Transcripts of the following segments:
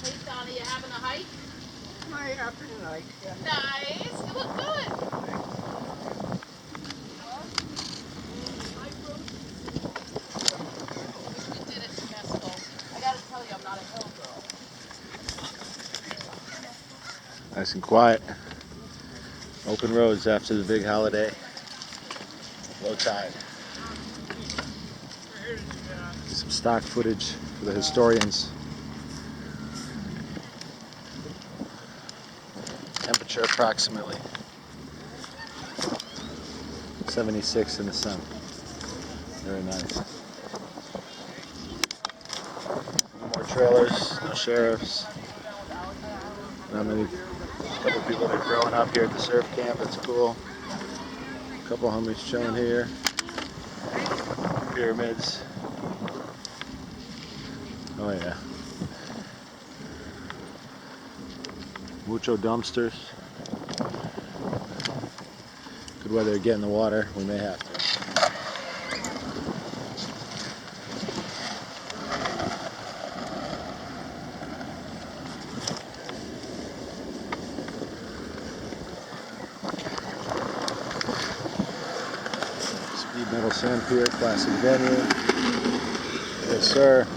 Hey, Donna, you having a hike? My afternoon hike, yeah. Nice. You look good. You did it, Mescal. I gotta tell you, I'm not a hill girl. Nice and quiet. Open roads after the big holiday. Low tide. Some stock footage for the historians. Temperature approximately 76 in the sun. Very nice. No more trailers, no sheriffs. Not many. A couple people that are growing up here at the surf camp. That's cool. A couple homies chilling here. Pyramids. Oh yeah. Mucho dumpsters. Good weather to get in the water. We may have to. Speed metal sand pier, classic venue. Yes, sir.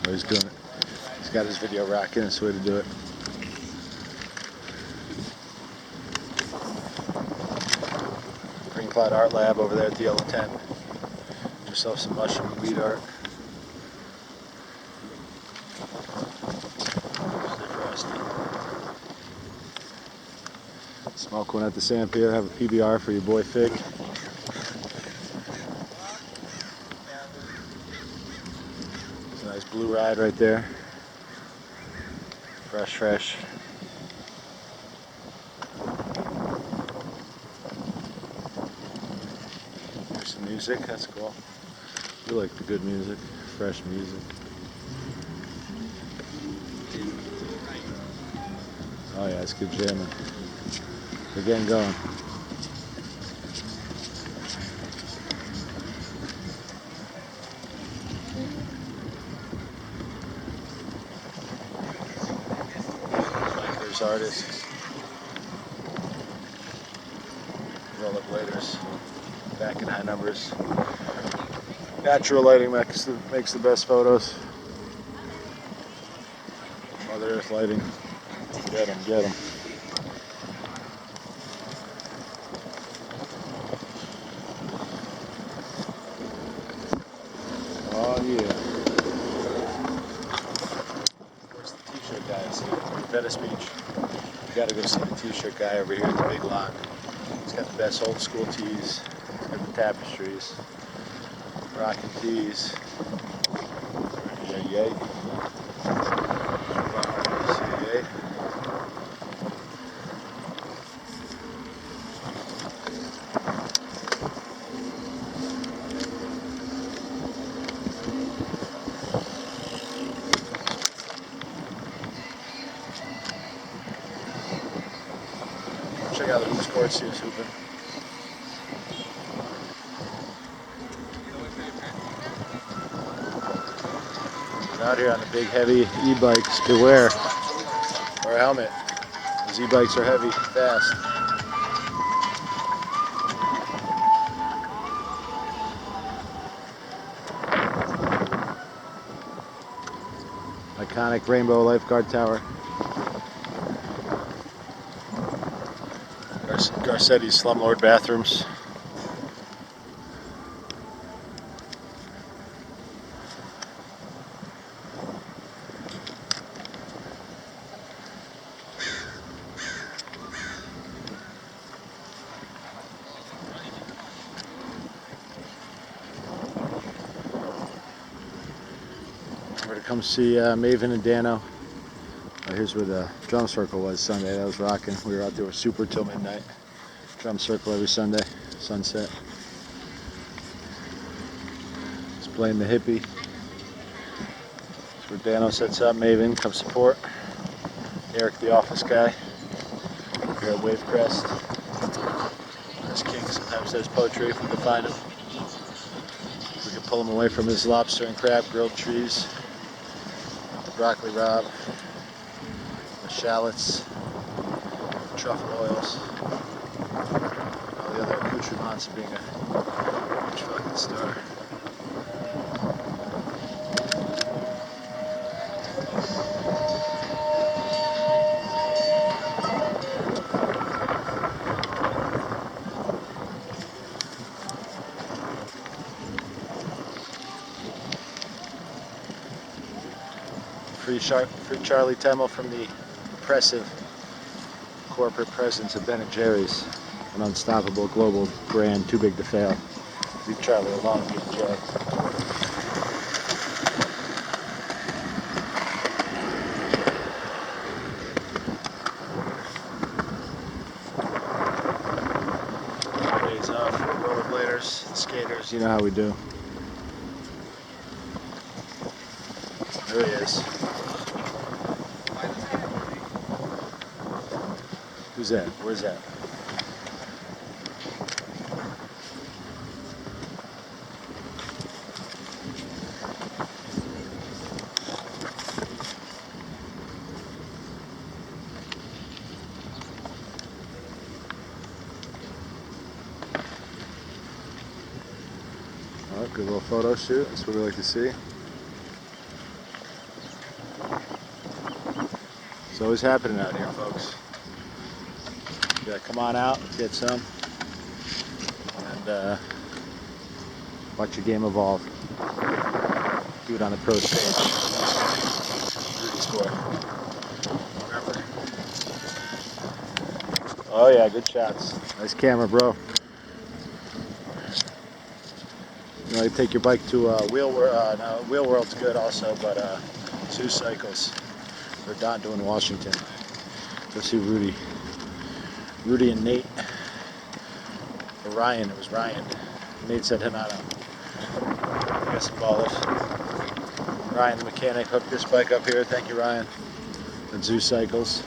Oh, he's doing it. He's got his video rocking. That's the way to do it. Green Cloud Art Lab over there at the Yellow Tent. Get yourself some mushroom and weed art. Smoke one at the sand pier. Have a PBR for your boy Fig. It's a nice blue ride right there. Fresh, fresh. There's some music. That's cool. We like the good music, fresh music. Oh yeah, it's good jamming. We're getting going. There's artists, rollerbladers, back in high numbers. Natural lighting makes the best photos. Mother Earth lighting. Get them, get them. Oh yeah. Of course, the t-shirt guy is here. Venice Beach. You gotta go see the t-shirt guy over here at the big lock. He's got the best old school tees. He's got the tapestries. Rockin' tees. Yay, yay. Yay. Check out the hoops court, see who's hooping. Out here on the big heavy e-bikes, beware. Or a helmet. These e-bikes are heavy, fast. Iconic rainbow lifeguard tower. Garcetti's slumlord bathrooms. We're to come see Maven and Dano. Here's where the drum circle was Sunday. That was rocking. We were out there with Super till midnight. Drum circle every Sunday, sunset. Just playing the hippie. That's where Dano sets up. Maven, come support. Eric, the office guy. Here at Wavecrest. This King sometimes says poetry if we can find him. If we can pull him away from his lobster and crab grilled trees. The broccoli rabe, the shallots, truffle oils, all the other accoutrements of being a huge fucking star. Free Charlie Temmel from the oppressive corporate presence of Ben & Jerry's, an unstoppable global brand too big to fail. Leave Charlie alone, B&J. Days off for rollerbladers and skaters, you know how we do. There he is. Who's that? Where's that? Oh, good little photo shoot. That's what we like to see. It's always happening out here, folks. You gotta come on out, get some, and watch your game evolve. Do it on the pro stage. Rudy's boy. Remember. Oh yeah, good shots. Nice camera, bro. You know, you take your bike to Wheel World's good also, but Zoo Cycles. They're Donto in Washington. Go see Rudy. Rudy and Nate. Or Ryan, it was Ryan. Nate said Hanato. I got some ballers. Ryan the mechanic hooked this bike up here. Thank you, Ryan. And Zoo Cycles.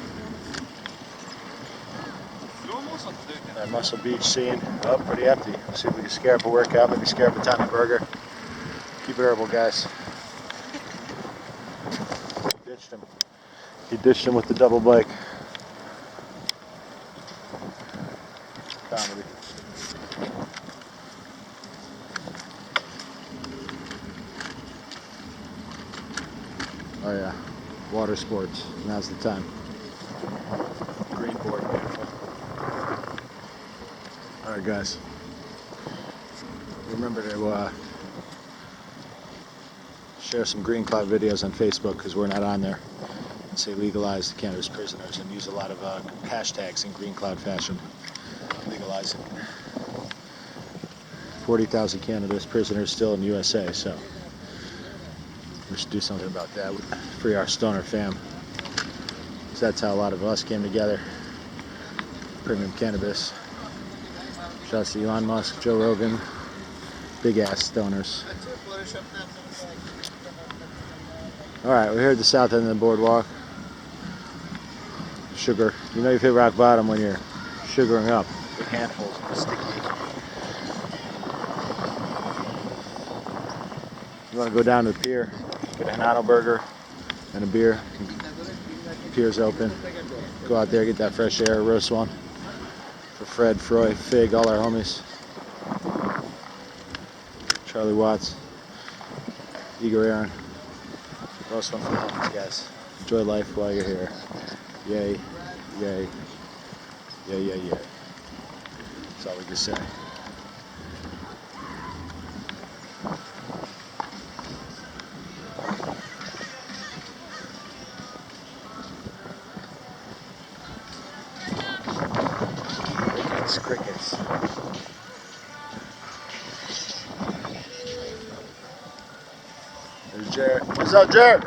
That Muscle Beach scene. Oh, pretty empty. Let's see if we can scare up a workout. Maybe scare up a Tommy Burger. Keep it herbal, guys. Ditched him. He ditched him with the double bike. Comedy. Oh yeah, water sports. Now's the time. Green board, beautiful. All right, guys. Remember to share some Green Cloud videos on Facebook because we're not on there. And say legalize the cannabis prisoners and use a lot of hashtags in Green Cloud fashion. Legalize it. 40,000 cannabis prisoners still in the USA, so we should do something about that. Free our stoner fam. So that's how a lot of us came together. Premium cannabis. Shouts to Elon Musk, Joe Rogan, big ass stoners. Alright, we're here at the south end of the boardwalk. Sugar. You know you've hit rock bottom when you're sugaring up. Big handfuls of sticky. You want to go down to the pier, get a Hanato burger and a beer. Pier's open. Go out there, get that fresh air, roast one. For Fred, Froy, Fig, all our homies. Charlie Watts, Igor Aaron. Roast one for the homies, guys. Enjoy life while you're here. Yay, yay, yay, yay, yay. That's all we can say. Crickets. There's Jared. What's up, Jared?